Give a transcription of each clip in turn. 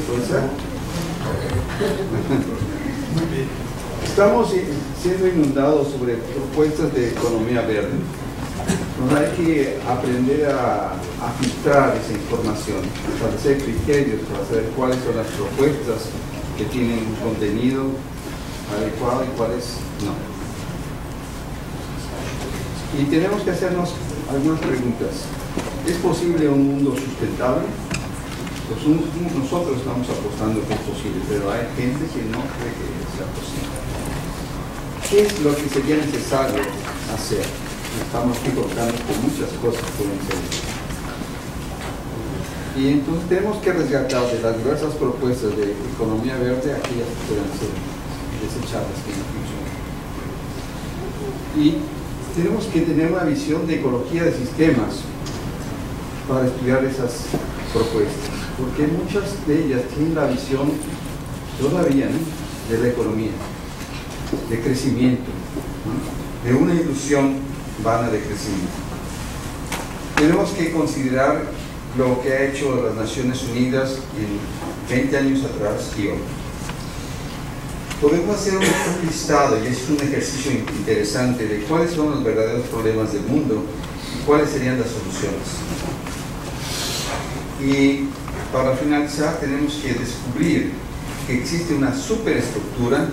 ¿Puede ser? Estamos siendo inundados sobre propuestas de economía verde. Nos hay que aprender a filtrar esa información, establecer criterios para saber cuáles son las propuestas que tienen un contenido adecuado y cuáles no. Y tenemos que hacernos algunas preguntas. ¿Es posible un mundo sustentable? Pues nosotros estamos apostando que es posible, pero hay gente que no cree que sea posible. ¿Qué es lo que sería necesario hacer? Estamos aquí contando con muchas cosas que pueden ser. Y entonces tenemos que rescatar de las diversas propuestas de economía verde aquellas que puedan ser desechadas, que no funcionan. Y tenemos que tener una visión de ecología de sistemas para estudiar esas propuestas, porque muchas de ellas tienen la visión todavía, ¿no?, de la economía, de crecimiento, ¿no?, de una ilusión vana de crecimiento. Tenemos que considerar lo que ha hecho las Naciones Unidas en 20 años atrás y hoy. Podemos hacer un listado, y es un ejercicio interesante, de cuáles son los verdaderos problemas del mundo y cuáles serían las soluciones. Y para finalizar tenemos que descubrir que existe una superestructura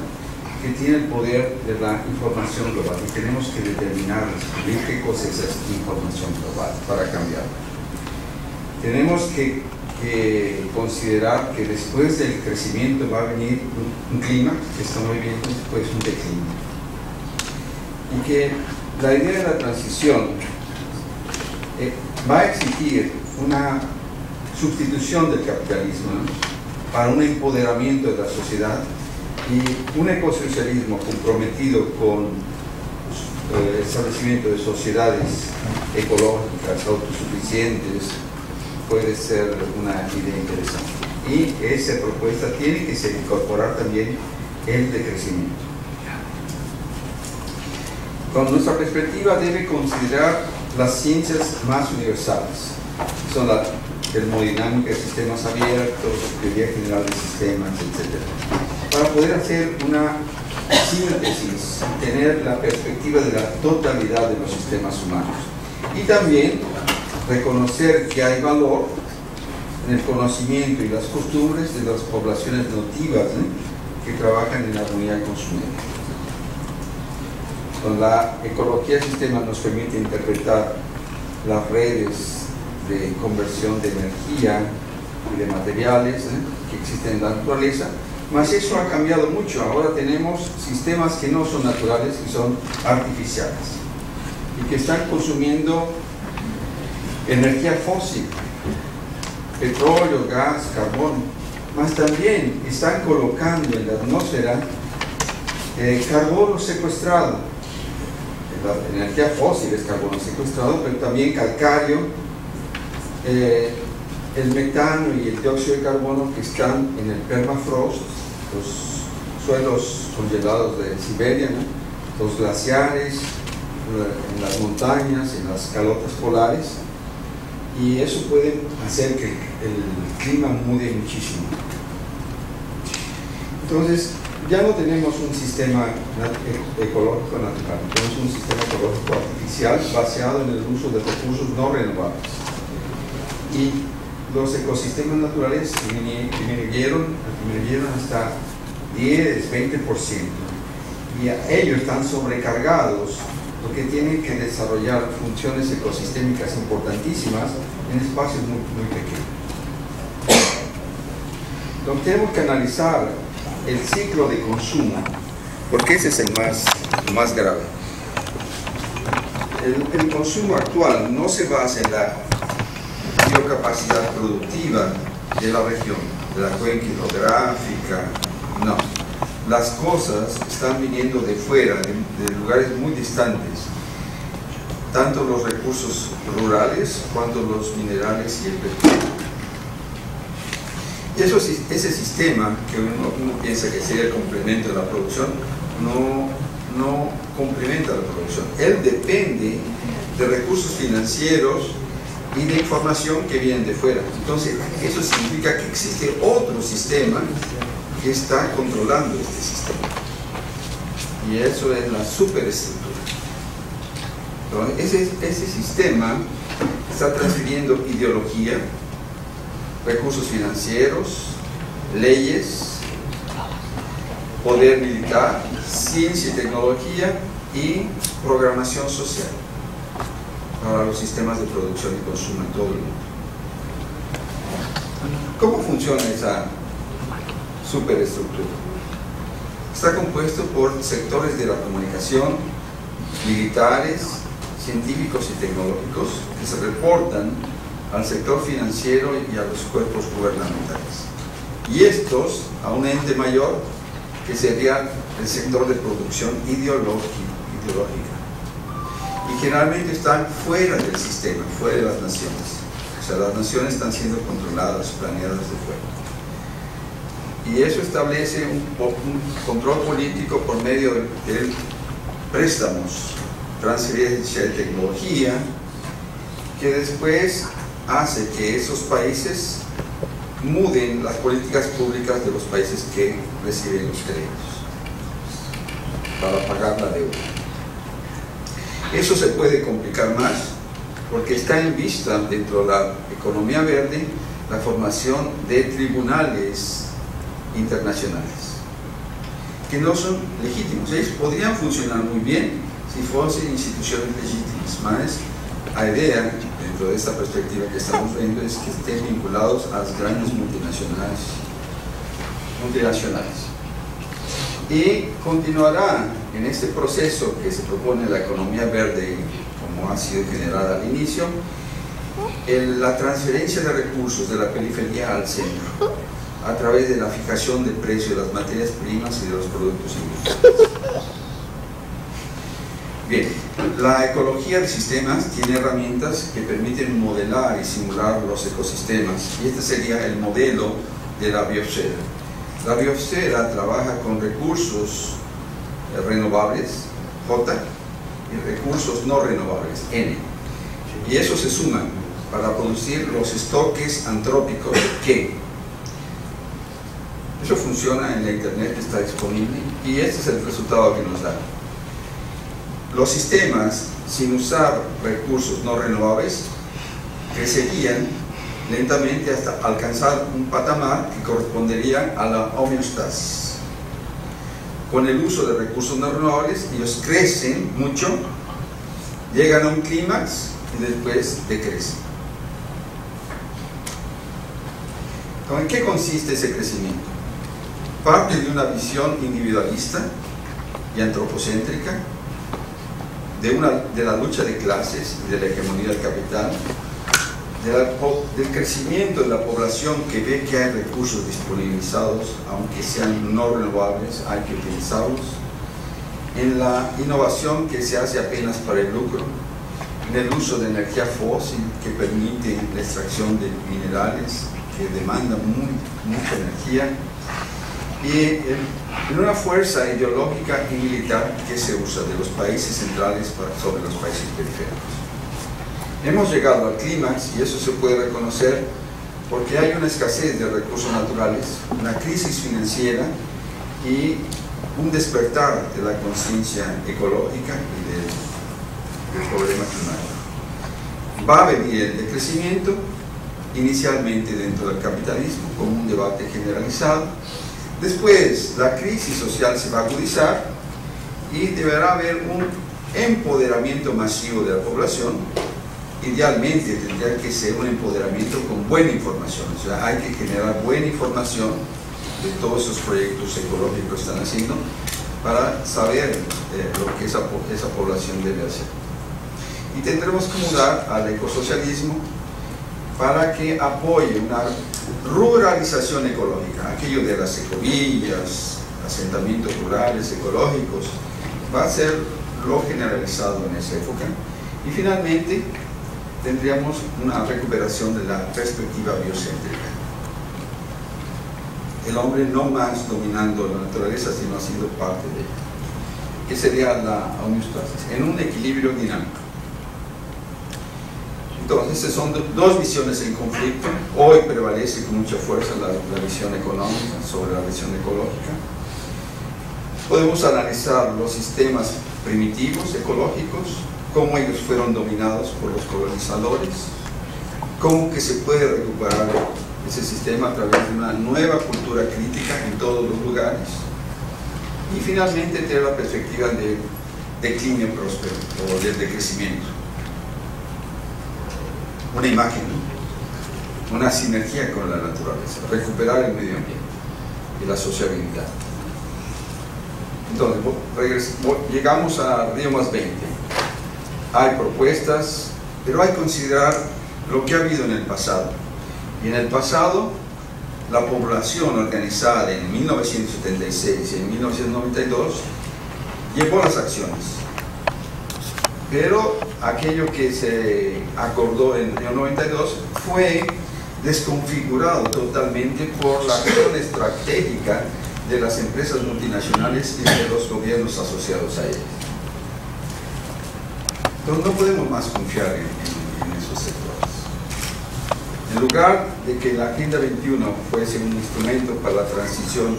que tiene el poder de la información global y tenemos que determinar, descubrir qué cosa es esa información global para cambiarla. Tenemos que considerar que después del crecimiento va a venir un clima que estamos viviendo, después un declive. Y que la idea de la transición va a exigir una sustitución del capitalismo, ¿no?, para un empoderamiento de la sociedad y un ecosocialismo comprometido con el establecimiento de sociedades ecológicas, autosuficientes, puede ser una idea interesante. Y esa propuesta tiene que incorporar también el decrecimiento. Con nuestra perspectiva debe considerar las ciencias más universales, son la termodinámica de sistemas abiertos, teoría general de sistemas, etc. Para poder hacer una síntesis, tener la perspectiva de la totalidad de los sistemas humanos. Y también reconocer que hay valor en el conocimiento y las costumbres de las poblaciones nativas, que trabajan en armonía con su medio. Con la ecología de sistemas nos permite interpretar las redes de conversión de energía y de materiales que existen en la naturaleza, mas eso ha cambiado mucho. Ahora tenemos sistemas que no son naturales, que son artificiales y que están consumiendo energía fósil, petróleo, gas, carbón, mas también están colocando en la atmósfera carbono secuestrado. La energía fósil es carbono secuestrado, pero también calcáreo, el metano y el dióxido de carbono que están en el permafrost, los suelos congelados de Siberia, ¿no?, los glaciares, en las montañas, en las calotas polares, y eso puede hacer que el clima mude muchísimo. Entonces, ya no tenemos un sistema ecológico natural, tenemos un sistema ecológico artificial basado en el uso de recursos no renovables. Y los ecosistemas naturales disminuyeron hasta 10, 20%. Y ellos están sobrecargados porque tienen que desarrollar funciones ecosistémicas importantísimas en espacios muy, muy pequeños. Entonces tenemos que analizar el ciclo de consumo, porque ese es el más grave. El consumo actual no se basa en la biocapacidad productiva de la región, de la cuenca hidrográfica, no. Las cosas están viniendo de fuera, de lugares muy distantes, tanto los recursos rurales cuanto los minerales y el petróleo. Y ese sistema que uno piensa que sería el complemento de la producción, no complementa la producción. Él depende de recursos financieros y de información que vienen de fuera. Entonces, eso significa que existe otro sistema que está controlando este sistema. Y eso es la superestructura. Entonces, ese sistema está transfiriendo ideología, recursos financieros, leyes, poder militar, ciencia y tecnología y programación social para los sistemas de producción y consumo en todo el mundo. ¿Cómo funciona esa superestructura? Está compuesto por sectores de la comunicación, militares, científicos y tecnológicos que se reportan al sector financiero y a los cuerpos gubernamentales. Y estos a un ente mayor que sería el sector de producción ideológica. Y generalmente están fuera del sistema, fuera de las naciones. O sea, las naciones están siendo controladas, planeadas de fuera. Y eso establece un control político por medio de préstamos, transferencia de tecnología, que después hace que esos países muden las políticas públicas de los países que reciben los créditos para pagar la deuda. Eso se puede complicar más porque está en vista dentro de la economía verde la formación de tribunales internacionales que no son legítimos. Ellos podrían funcionar muy bien si fuesen instituciones legítimas, más la idea dentro de esta perspectiva que estamos viendo es que estén vinculados a las grandes multinacionales y continuará en este proceso que se propone la economía verde, como ha sido generada al inicio, la transferencia de recursos de la periferia al centro a través de la fijación del precio de las materias primas y de los productos industriales. Bien, la ecología de sistemas tiene herramientas que permiten modelar y simular los ecosistemas, y este sería el modelo de la biosfera. La biosfera trabaja con recursos renovables, J, y recursos no renovables, N. Y esos se suman para producir los estoques antrópicos, Q. Eso funciona en la internet, está disponible, y este es el resultado que nos da. Los sistemas, sin usar recursos no renovables, crecerían lentamente hasta alcanzar un patamar que correspondería a la homeostasis. Con el uso de recursos no renovables, ellos crecen mucho, llegan a un clímax y después decrecen. ¿En qué consiste ese crecimiento? Parte de una visión individualista y antropocéntrica, de la lucha de clases y de la hegemonía del capital, del crecimiento de la población que ve que hay recursos disponibilizados, aunque sean no renovables, hay que utilizarlos, en la innovación que se hace apenas para el lucro, en el uso de energía fósil que permite la extracción de minerales que demandan mucha energía, y en una fuerza ideológica y militar que se usa de los países centrales sobre los países periféricos. Hemos llegado al clímax y eso se puede reconocer porque hay una escasez de recursos naturales, una crisis financiera y un despertar de la conciencia ecológica y del problema climático. Va a venir el decrecimiento, inicialmente dentro del capitalismo, como un debate generalizado. Después la crisis social se va a agudizar y deberá haber un empoderamiento masivo de la población. Idealmente tendría que ser un empoderamiento con buena información, o sea, hay que generar buena información de todos esos proyectos ecológicos que están haciendo para saber lo que esa población debe hacer. Y tendremos que mudar al ecosocialismo para que apoye una ruralización ecológica, aquello de las ecovillas, asentamientos rurales ecológicos, va a ser lo generalizado en esa época. Y finalmente tendríamos una recuperación de la perspectiva biocéntrica. El hombre no más dominando la naturaleza, sino siendo parte de ella, que sería la homeostasis, en un equilibrio dinámico. Entonces, estas son dos visiones en conflicto. Hoy prevalece con mucha fuerza la visión económica sobre la visión ecológica. Podemos analizar los sistemas primitivos ecológicos, cómo ellos fueron dominados por los colonizadores, cómo que se puede recuperar ese sistema a través de una nueva cultura crítica en todos los lugares, y finalmente tener la perspectiva de declive próspero o del decrecimiento. Una imagen, una sinergia con la naturaleza, recuperar el medio ambiente y la sociabilidad. Entonces, llegamos a Río +20. Hay propuestas, pero hay que considerar lo que ha habido en el pasado. Y en el pasado, la población organizada en 1976 y en 1992 llevó las acciones. Pero aquello que se acordó en el año 92 fue desconfigurado totalmente por la acción estratégica de las empresas multinacionales y de los gobiernos asociados a ellas. Entonces no podemos más confiar en esos sectores. En lugar de que la Agenda 21 fuese un instrumento para la transición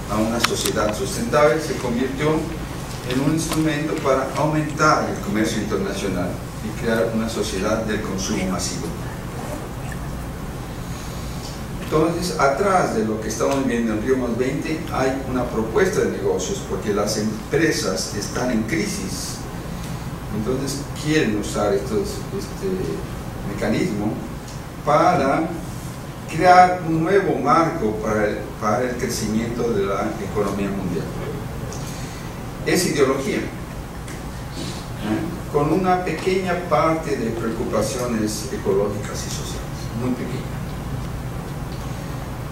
a una sociedad sustentable, se convirtió en un instrumento para aumentar el comercio internacional y crear una sociedad del consumo masivo. Entonces, atrás de lo que estamos viendo en Río +20 hay una propuesta de negocios, porque las empresas están en crisis. Entonces, quieren usar este mecanismo para crear un nuevo marco para el crecimiento de la economía mundial. Es ideología, con una pequeña parte de preocupaciones ecológicas y sociales, muy pequeña.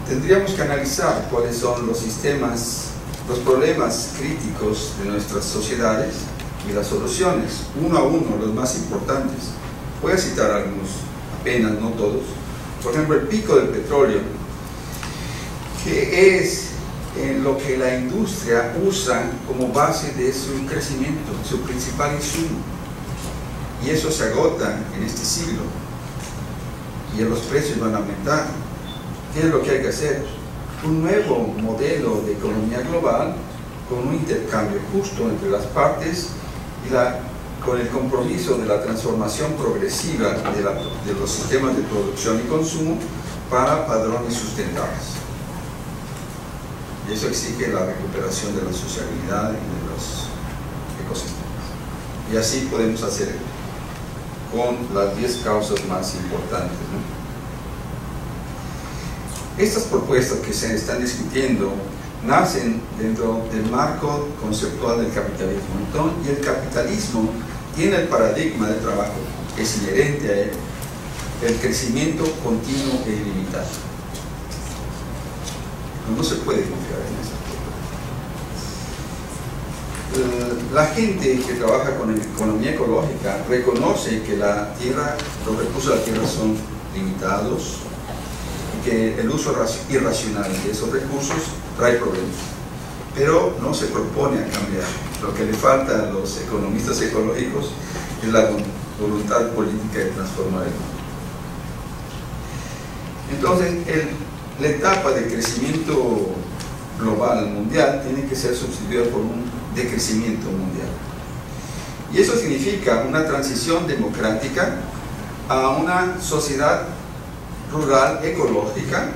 Tendríamos que analizar cuáles son los sistemas, los problemas críticos de nuestras sociedades y las soluciones, uno a uno, los más importantes. Voy a citar algunos, apenas, no todos. Por ejemplo, el pico del petróleo, que es en lo que la industria usa como base de su crecimiento, su principal insumo. Y eso se agota en este siglo. Y los precios van a aumentar. ¿Qué es lo que hay que hacer? Un nuevo modelo de economía global con un intercambio justo entre las partes y con el compromiso de la transformación progresiva de los sistemas de producción y consumo para padrones sustentables. Y eso exige la recuperación de la sociabilidad y de los ecosistemas. Y así podemos hacer con las 10 causas más importantes, ¿no? Estas propuestas que se están discutiendo nacen dentro del marco conceptual del capitalismo. Y el capitalismo tiene el paradigma de trabajo que es inherente a él, el crecimiento continuo e ilimitado. No se puede confiar en eso. La gente que trabaja con economía ecológica reconoce que la tierra, los recursos de la tierra son limitados, que el uso irracional de esos recursos trae problemas, pero no se propone a cambiar. Lo que le falta a los economistas ecológicos es la voluntad política de transformar el mundo. Entonces, la etapa de crecimiento global mundial tiene que ser sustituida por un decrecimiento mundial. Y eso significa una transición democrática a una sociedad rural, ecológica,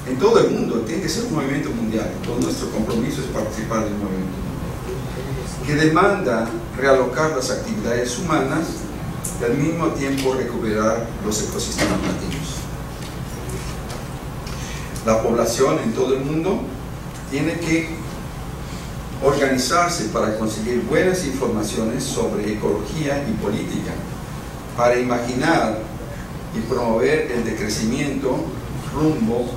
en todo el mundo. Tiene que ser un movimiento mundial. Todo nuestro compromiso es participar del movimiento mundial, que demanda realocar las actividades humanas y al mismo tiempo recuperar los ecosistemas nativos. La población en todo el mundo tiene que organizarse para conseguir buenas informaciones sobre ecología y política, para imaginar y promover el decrecimiento rumbo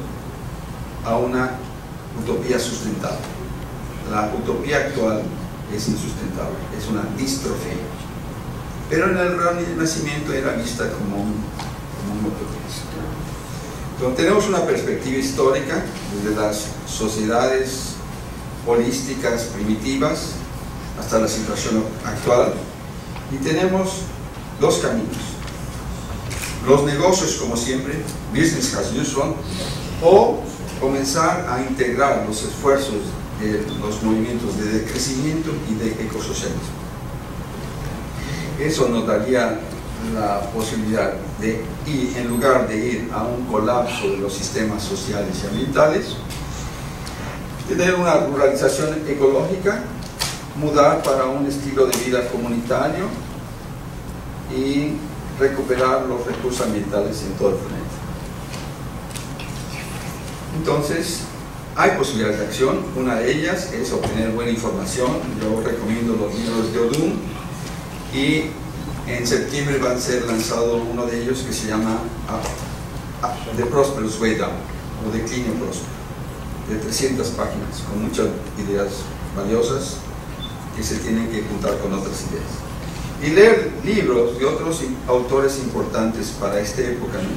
a una utopía sustentable. La utopía actual es insustentable, es una distrofía. Pero en el Renacimiento era vista como un utopía. Entonces, tenemos una perspectiva histórica desde las sociedades holísticas primitivas hasta la situación actual, y tenemos dos caminos. los negocios como siempre, business as usual, o comenzar a integrar los esfuerzos de los movimientos de crecimiento y de ecosocialismo. Eso nos daría la posibilidad de ir, en lugar de ir a un colapso de los sistemas sociales y ambientales, tener una ruralización ecológica, mudar para un estilo de vida comunitario y recuperar los recursos ambientales en todo el planeta. Entonces, hay posibilidades de acción. Una de ellas es obtener buena información. Yo recomiendo los libros de Odum, y en septiembre va a ser lanzado uno de ellos que se llama The Prosperous Way Down, o Declinio Próspero, de 300 páginas, con muchas ideas valiosas que se tienen que juntar con otras ideas. Y leer libros de otros autores importantes para esta época, ¿no?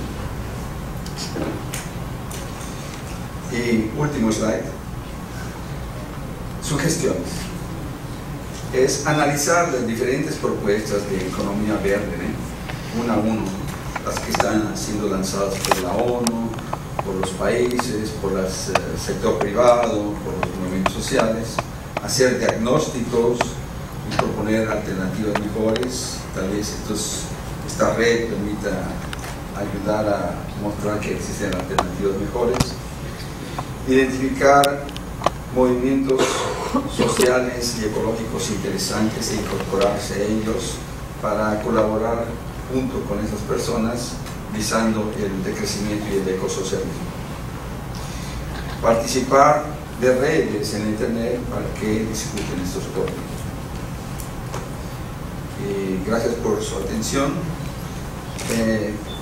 Y último slide, sugestiones. Es analizar las diferentes propuestas de economía verde, ¿no? Una a uno, las que están siendo lanzadas por la ONU, por los países, por el sector privado, por los movimientos sociales, hacer diagnósticos y proponer alternativas mejores. Tal vez esta red permita ayudar a mostrar que existen alternativas mejores. Identificar movimientos sociales y ecológicos interesantes e incorporarse a ellos para colaborar junto con esas personas visando el decrecimiento y el ecosocialismo. Participar de redes en Internet para que discuten estos tópicos. Gracias por su atención.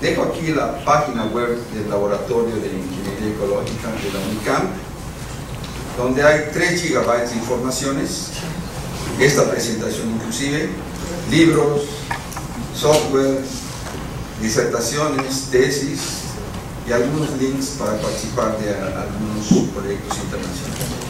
Dejo aquí la página web del Laboratorio de Ingeniería Ecológica de la UNICAMP, donde hay 3 gigabytes de informaciones, esta presentación inclusive, libros, software, disertaciones, tesis y algunos links para participar de algunos proyectos internacionales.